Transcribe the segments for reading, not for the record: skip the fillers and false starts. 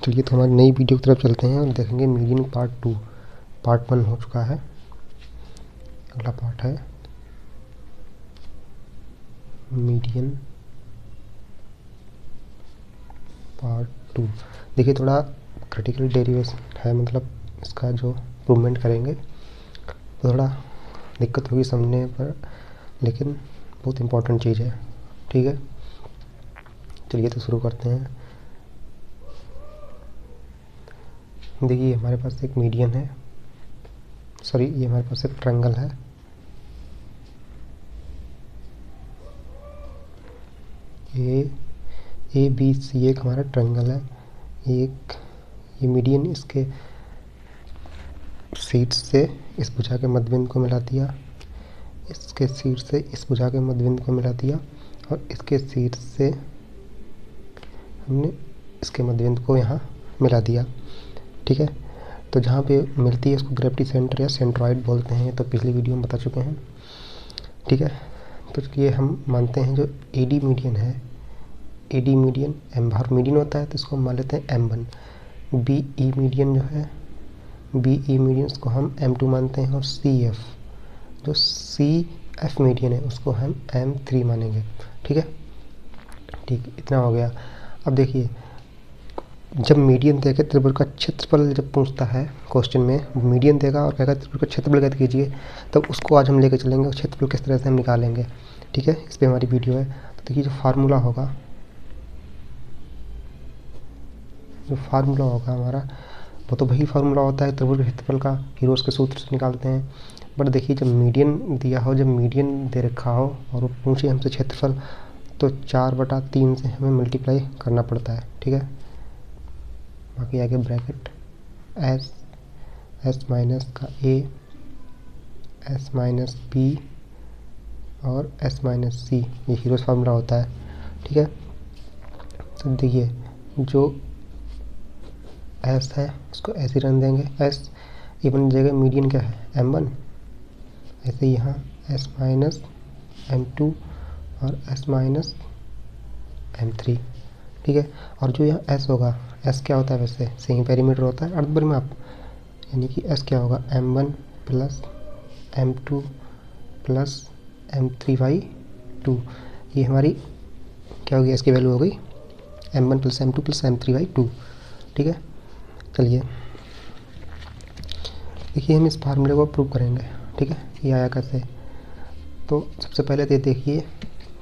चलिए तो हमारी नई वीडियो की तरफ चलते हैं और देखेंगे मीडियन पार्ट 2। पार्ट 1 हो चुका है, अगला पार्ट है मीडियन पार्ट 2। देखिए थोड़ा क्रिटिकल डेरिवेशन है, मतलब इसका जो इम्प्रूवमेंट करेंगे तो थोड़ा दिक्कत होगी समझने पर, लेकिन बहुत इम्पोर्टेंट चीज़ है। ठीक है, चलिए तो शुरू करते हैं। देखिए हमारे पास एक मीडियन है, सॉरी ये हमारे पास एक ट्रायंगल है। ए बी सी एक हमारा ट्रायंगल है। एक ये मीडियन इसके शीर्ष से इस भुजा के मध्यबिंदु को मिला दिया, इसके शीर्ष से इस भुजा के मध्यबिंदु को मिला दिया, और इसके शीर्ष से हमने इसके मध्यबिंदु को यहाँ मिला दिया। ठीक है, तो जहाँ पे मिलती है इसको ग्रेविटी सेंटर या सेंट्रॉइड बोलते हैं, तो पिछली वीडियो में बता चुके हैं। ठीक है, तो ये हम मानते हैं जो एडी मीडियन है, एडी मीडियन एम बार मीडियन होता है, तो इसको हम मान लेते हैं M1। बी ई मीडियन जो है, बी ई मीडियन उसको हम M2 मानते हैं, और सी एफ जो सी एफ मीडियन है उसको हम M3 मानेंगे। ठीक है, ठीक इतना हो गया। अब देखिए जब मीडियन देके त्रिभुज का क्षेत्रफल जब पूछता है क्वेश्चन में, मीडियन देगा और कहेगा त्रिभुज का क्षेत्रफल ज्ञात कीजिए, तब उसको आज हम लेकर चलेंगे और क्षेत्रफल किस तरह से हम निकालेंगे। ठीक है, इस पर हमारी वीडियो है। तो देखिए जो फार्मूला होगा हमारा, वो तो वही फार्मूला होता है त्रिभुज के क्षेत्रफल का, हीरोज के सूत्र से निकालते हैं। बट देखिए जब मीडियन दिया हो, जब मीडियन दे रखा हो और वो पूछे हमसे क्षेत्रफल, तो 4/3 से हमें मल्टीप्लाई करना पड़ता है। ठीक है, बाकी आगे ब्रैकेट एस माइनस का ए, एस माइनस बी और एस माइनस सी, ये हीरोज फार्मूला होता है। ठीक है, तो देखिए जो एस है उसको ऐसे रन देंगे, एस ये बन जाएगा मीडियन क्या है M1, ऐसे यहाँ एस माइनस M2 और एस माइनस M3। ठीक है, और जो यहाँ एस होगा, एस क्या होता है वैसे सेमी पेरीमीटर होता है अर्धपरिमाप, यानी कि एस क्या होगा M1 plus M2 plus M3/2। ये हमारी क्या होगी, इसकी वैल्यू हो गई M1 plus M2 plus M3/2। ठीक है, चलिए देखिए हम इस फार्मूले को प्रूव करेंगे। ठीक है, ये आया कैसे, तो सबसे पहले तो देखिए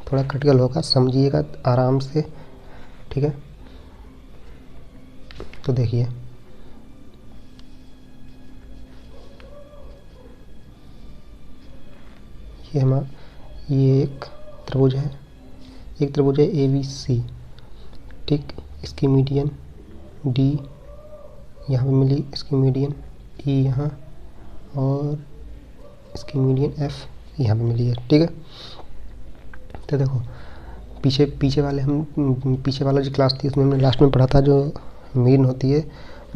थोड़ा क्रिटिकल होगा, समझिएगा आराम से। ठीक है, तो देखिए ये एक त्रिभुज है, ABC। ठीक, इसकी मीडियन D यहाँ पे मिली, इसकी मीडियन E यहाँ, और इसकी मीडियन F यहाँ पे मिली है। ठीक है, तो देखो पीछे वाला जो क्लास थी उसमें हमने लास्ट में पढ़ा था, जो मीन होती है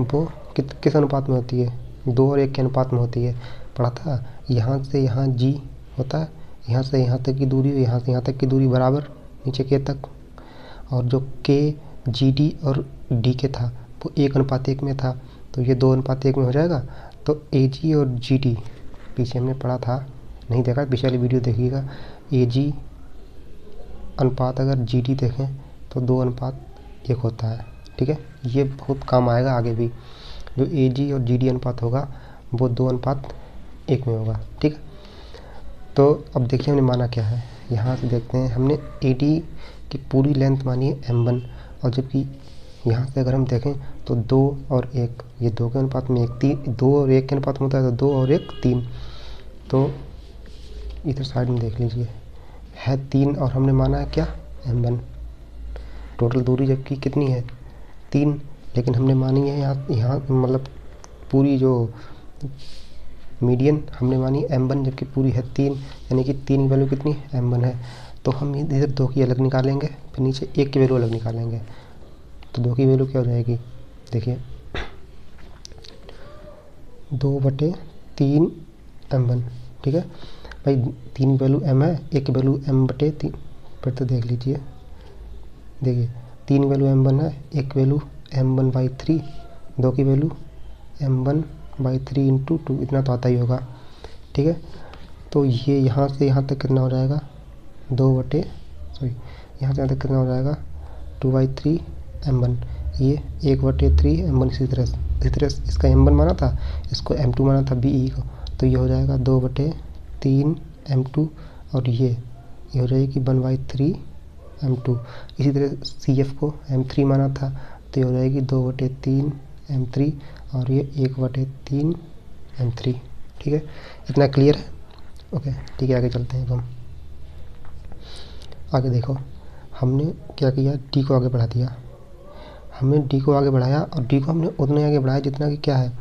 वो किस अनुपात में होती है, 2 और 1 के अनुपात में होती है, पढ़ा था। यहाँ से यहाँ G होता है, यहाँ से यहाँ तक की दूरी, यहाँ से यहाँ तक की दूरी बराबर नीचे के तक, और जो K GD और DK था वो 1:1 में था, तो ये 2:1 में हो जाएगा। तो AG और GD पीछे हमने पढ़ा था, नहीं देखा पीछे वाली वीडियो देखिएगा। AG अनुपात अगर GD देखें तो 2:1 होता है। ठीक है, ये बहुत काम आएगा आगे भी, जो AG और GD अनुपात होगा वो 2:1 में होगा। ठीक है, तो अब देखिए हमने माना क्या है, यहाँ से देखते हैं हमने AD की पूरी लेंथ मानी है M1, और जबकि यहाँ से अगर हम देखें तो 2 और 1, ये 2 के अनुपात में 2 और 1 के अनुपात में होता है, तो 2 और 1 3। तो इधर साइड में देख लीजिए है 3, और हमने माना है क्या M1। टोटल दूरी जबकि कितनी है 3, लेकिन हमने मानी है यहाँ मतलब पूरी जो मीडियन हमने मानी M1, जबकि पूरी है 3, यानी कि 3 की वैल्यू कितनी M1 है। तो हम इधर 2 की अलग निकालेंगे, फिर नीचे 1 की वैल्यू अलग निकालेंगे, तो 2 की वैल्यू क्या हो जाएगी, देखिए 2/3 M1। ठीक है भाई, 3 की वैल्यू M है, 1 की वैल्यू M/3, फिर तो देख लीजिए, देखिए 3 वैल्यू M1 है, 1 वैल्यू m1/3, 2 की वैल्यू m1/3 इंटू 2, इतना तो आता ही होगा। ठीक है, तो ये यहाँ से यहाँ तक कितना हो जाएगा, यहाँ से यहाँ तक कितना हो जाएगा 2/3 m1, ये 1/3 m1। इसी तरह इसका m1 माना था, इसको m2 माना था BE को, तो ये हो जाएगा 2/3 m2, और ये हो जाएगी 1/3 m2। इसी तरह CF को m3 माना था, तो ये हो जाएगी 2/3 m3, और ये 1/3 m3। ठीक है, इतना क्लियर है? ओके, ठीक है, आगे चलते हैं। हम आगे देखो, हमने क्या किया, D को आगे बढ़ा दिया। हमने D को आगे बढ़ाया, और D को हमने उतना आगे बढ़ाया जितना कि क्या है,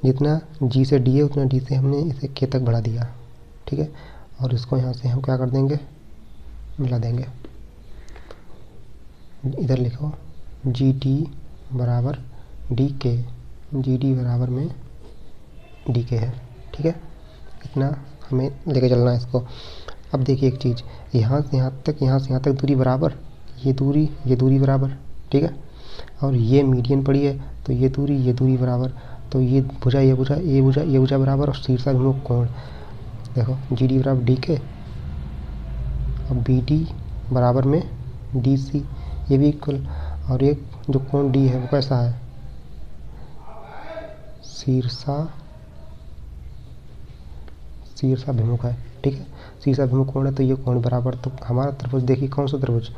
जितना G से D है उतना D से हमने इसे K तक बढ़ा दिया। ठीक है, और इसको यहाँ से हम क्या कर देंगे, मिला देंगे। इधर लिखो GD बराबर DK, GD बराबर में DK है। ठीक है, इतना हमें लेके चलना है इसको। अब देखिए एक चीज़, यहाँ से यहाँ तक दूरी बराबर, ये दूरी बराबर। ठीक है, और ये मीडियन पड़ी है, तो ये दूरी बराबर, तो ये भुजा बराबर, और शीर्षाभिमुख कोण देखो GD बराबर DK, और BD बराबर में DC, ये भी इक्वल। और एक जो कोण D है वो कैसा है, शीर्षाभिमुख है। ठीक है, शीर्षाभिमुख कोण है, तो ये कोण बराबर। तो हमारा त्रिभुज देखिए कौन सा त्रिभुज,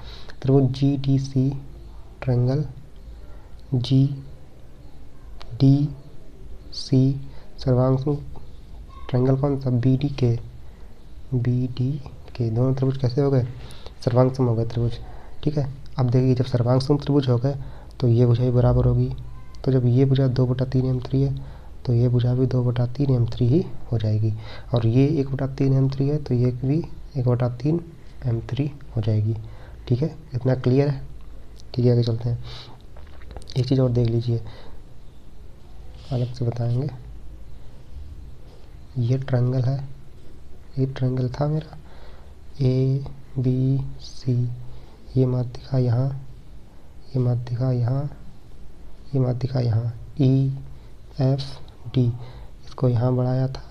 GDC ट्रायंगल GDC सर्वांगसम ट्रायंगल कौन सा, BDK। दोनों त्रिभुज कैसे हो गए, सर्वांगसम हो गए त्रिभुज। ठीक है, अब देखिए जब सर्वांगसम त्रिभुज हो गए तो ये भुजा भी बराबर होगी। तो जब ये भुजा 2/3 m3 है, तो ये भुजा भी 2/3 m3 ही हो जाएगी, और ये 1/3 m3 है, तो ये भी 1/3 m3 हो जाएगी। ठीक है, इतना क्लियर है? ठीक है, आगे चलते हैं। एक चीज़ और देख लीजिए, अलग से बताएंगे। ये ट्रायंगल है, ये ट्रायंगल था मेरा ABC, ये माध्यिका यहाँ, ये माध्यिका यहाँ, ये माध्यिका यहाँ EFD, इसको यहाँ बढ़ाया था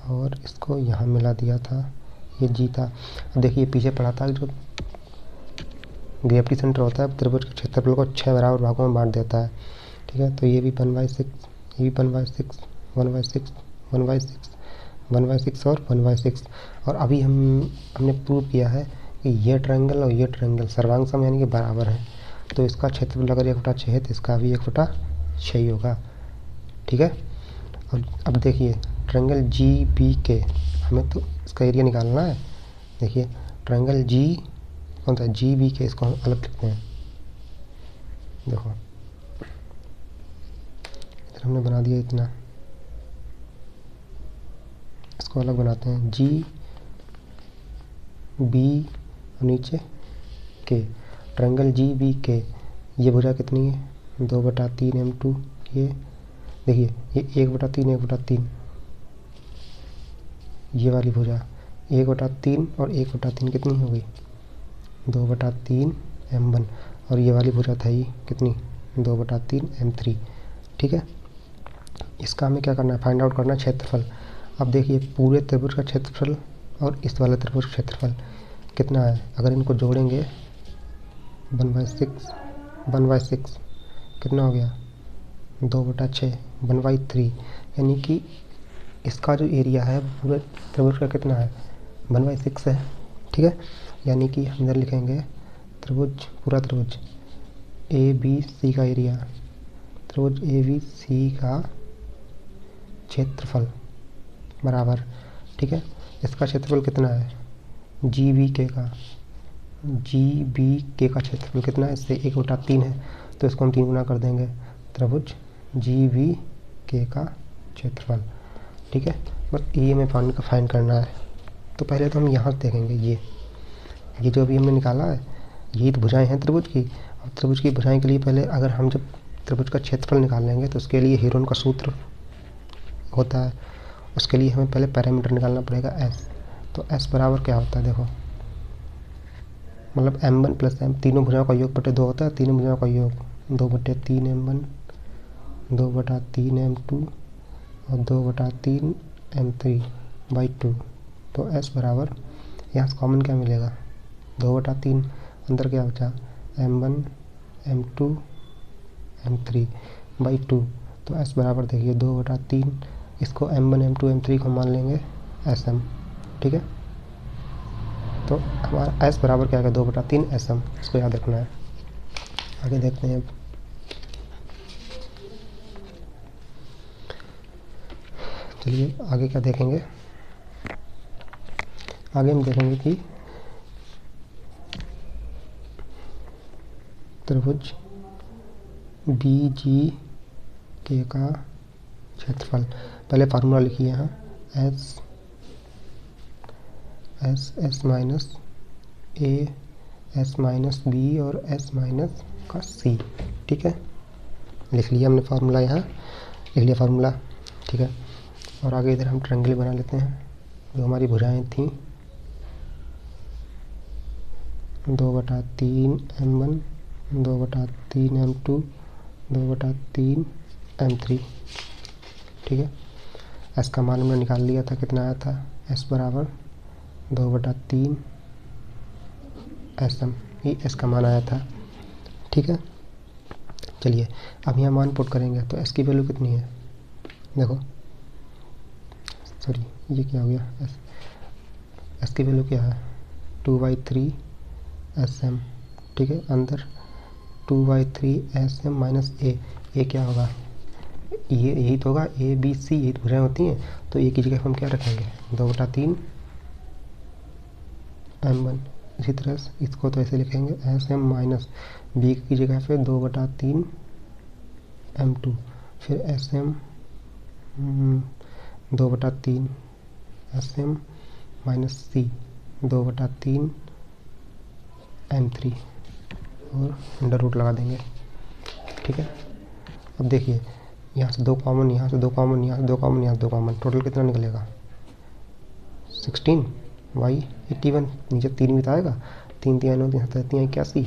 और इसको यहाँ मिला दिया था, ये G था। अब देखिए पीछे पढ़ा था जो ग्रेविटी सेंटर होता है त्रिभुज के क्षेत्रफल को 6 बराबर भागों में बांट देता है। ठीक है, तो ये भी 1/6, ये भी 1/6, 1/6, 1/6, 1/6 और 1/6। और अभी हमने प्रूव किया है कि ये ट्रायंगल और ये ट्रायंगल सर्वांगसम यानी कि बराबर है, तो इसका क्षेत्रफल अगर 1/6 है तो इसका भी 1/6 ही होगा। ठीक है, और अब देखिए ट्रायंगल GBK, हमें तो इसका एरिया निकालना है। देखिए ट्रायंगल G कौन सा, GBK, इसको हम अलग लिखते हैं। देखो इधर हमने बना दिया इतना, इसको अलग बनाते हैं GB और नीचे K। ट्रायंगल GBK, ये भुजा कितनी है 2/3 m2, ये देखिए ये 1/3 1/3, ये वाली भुजा 1/3 और 1/3 कितनी हो गई 2/3 m1, और ये वाली भुजा था ये कितनी 2/3 m3। ठीक है, इसका हमें क्या करना है, फाइंड आउट करना है क्षेत्रफल। अब देखिए पूरे त्रिभुज का क्षेत्रफल और इस वाले त्रिभुज का क्षेत्रफल कितना है, अगर इनको जोड़ेंगे 1/6 कितना हो गया 2/6, 1/3, यानी कि इसका जो एरिया है पूरे त्रिभुज का कितना है 1/6 है। ठीक है, यानी कि हम इधर लिखेंगे त्रिभुज, पूरा त्रिभुज ABC का एरिया, त्रिभुज ABC का क्षेत्रफल बराबर। ठीक है, इसका क्षेत्रफल कितना है GBK का क्षेत्रफल कितना है, इससे 1/3 है, तो इसको हम 3 गुना कर देंगे, त्रिभुज GBK का क्षेत्रफल। ठीक है, बस ये हमें फाइंड करना है। तो पहले तो हम यहाँ देखेंगे, ये जो अभी हमने निकाला है ये तो भुजाएं हैं त्रिभुज की, और त्रिभुज की भुजाएं के लिए पहले अगर हम जब त्रिभुज का क्षेत्रफल निकाल लेंगे तो उसके लिए हेरोन का सूत्र होता है, उसके लिए हमें पहले पैरामीटर निकालना पड़ेगा S। तो S बराबर क्या होता है, देखो मतलब m1 + m, तीनों भुजाओं का योग बटे 2 होता है, तीनों भुजाओं का योग 2/3 m1, 2/3 m2 और 2/3 m3/2। तो s बराबर, यहाँ से कॉमन क्या मिलेगा, 2/3, अंदर क्या बचा, m1 m2 m3/2। तो s बराबर देखिए 2/3, इसको m1 m2 m3 को मान लेंगे sm, ठीक है। तो हमारा s बराबर क्या आएगा, 2/3 sm, इसको याद रखना है। आगे देखते हैं अब। चलिए आगे क्या देखेंगे, आगे हम देखेंगे कि त्रिभुज BGK का क्षेत्रफल, पहले फार्मूला लिखिए यहाँ, S minus A, S minus B और S माइनस का C, ठीक है। लिख लिया हमने फार्मूला, यहाँ लिख लिया फार्मूला, ठीक है। और आगे इधर हम ट्रायंगल बना लेते हैं, जो हमारी भुजाएं थी, 2/3 m1, 2/3 m2, 2/3 m3, ठीक है। s का मान हमने निकाल लिया था, कितना आया था, s बराबर 2/3 sm, ये s का मान आया था, ठीक है। चलिए अब यहाँ मान पुट करेंगे तो s की वैल्यू कितनी है, देखो, सॉरी ये क्या हो गया, s की वैल्यू क्या है, 2/3 sm, ठीक है। अंदर 2/3 sm माइनस a क्या होगा, ये यही तो होगा, a b c यही तो भुजाएं होती हैं, तो a की जगह हम क्या रखेंगे, 2/3 m1। इसी तरह से इसको तो ऐसे लिखेंगे sm माइनस b की जगह पे 2/3 m2, फिर sm 2/3 sm minus c 2/3 m3 और अंडर रूट लगा देंगे, ठीक है। अब देखिए यहाँ से 2 कॉमन, यहाँ से 2 कॉमन, यहाँ से 2 कॉमन, यहाँ से 2 कॉमन, टोटल कितना निकलेगा, 16/81, नीचे 3 भी तो आएगा, 3 3 9 3 7 3 81।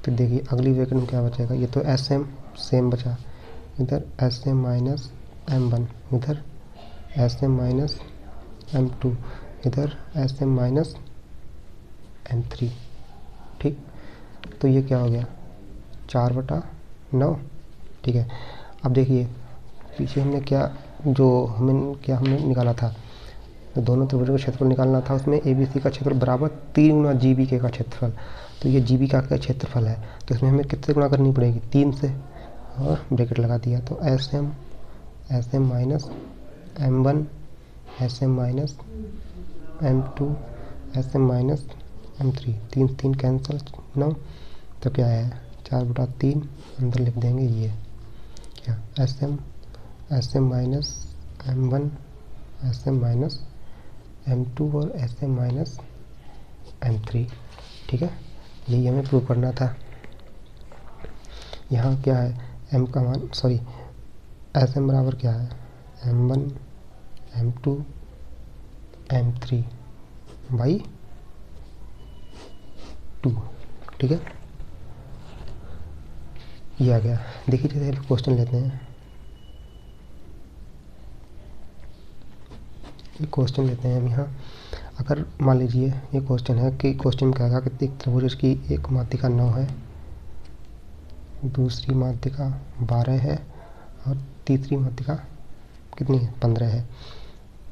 फिर देखिए अगली ब्रैकेट में क्या बचेगा, ये तो sm सेम बचा, इधर sm माइनस m1, इधर sm माइनस m2, इधर sm माइनस m3, ठीक। तो ये क्या हो गया, 4/9, ठीक है। अब देखिए पीछे हमने क्या, जो हमने निकाला था, तो दोनों त्रिभुजों का क्षेत्रफल निकालना था, उसमें ABC का क्षेत्रफल बराबर 3 गुना GBK का क्षेत्रफल, तो ये GB का क्षेत्रफल है, तो इसमें हमें कितने गुना करनी पड़ेगी, 3 से, और ब्रैकेट लगा दिया, तो SM minus M1, SM minus M2, SM minus M3, 3 3 cancel, 9, तो क्या है 4/3, अंदर लिख देंगे ये क्या, SM minus M1, SM minus M2 और SM माइनस M3, ठीक है। यही हमें प्रूव करना था। यहाँ क्या है, M का मान, सॉरी SM बराबर क्या है, M1 M2 M3 बाई 2, ठीक है। ये आ गया। देखिए जैसे क्वेश्चन लेते हैं, ये क्वेश्चन लेते हैं हम यहाँ। अगर मान लीजिए ये क्वेश्चन है कि क्वेश्चन में क्या है कि एक त्रिभुज की एक माध्यिका 9 है, दूसरी माध्यिका 12 है और तीसरी माध्यिका कितनी है, 15 है।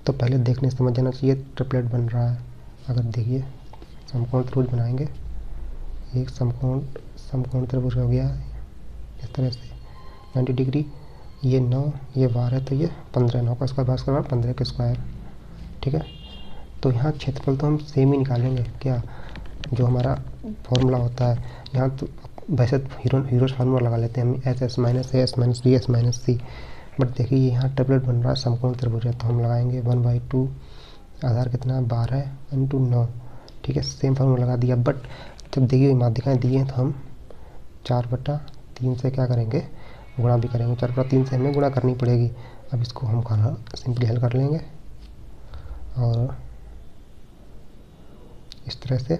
तो पहले देखने से समझ जाना चाहिए ट्रिपलेट बन रहा है। अगर देखिए समकोण त्रिभुज बनाएंगे, एक समकोण त्रिभुज हो गया इस तरह से 90 डिग्री, ये 9 ये 12 तो ये 15, 9 का स्क्वायर 15 का स्क्वायर, ठीक है। तो यहाँ क्षेत्रफल तो हम सेम ही निकालेंगे, क्या जो हमारा फॉर्मूला होता है, यहाँ तो वैसे हीरो फार्मूला लगा लेते हैं हम, S minus A S minus B S minus C, but देखिए यहाँ ट्रिपलेट बन रहा है, समकोण त्रिभुज है, तो हम लगाएंगे 1/2, आधार कितना 12 × 9, ठीक है। सेम फार्मूला लगा दिया, बट जब देखिए माध्यिकाएँ दी हैं तो हम 4/3 से क्या करेंगे, गुणा भी करेंगे, 4/3 से हमें गुणा करनी पड़ेगी। अब इसको हम सिंपली हल कर लेंगे और इस तरह से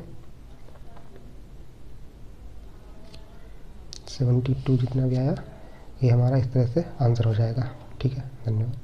72 जितना भी आया ये हमारा इस तरह से आंसर हो जाएगा। ठीक है, धन्यवाद।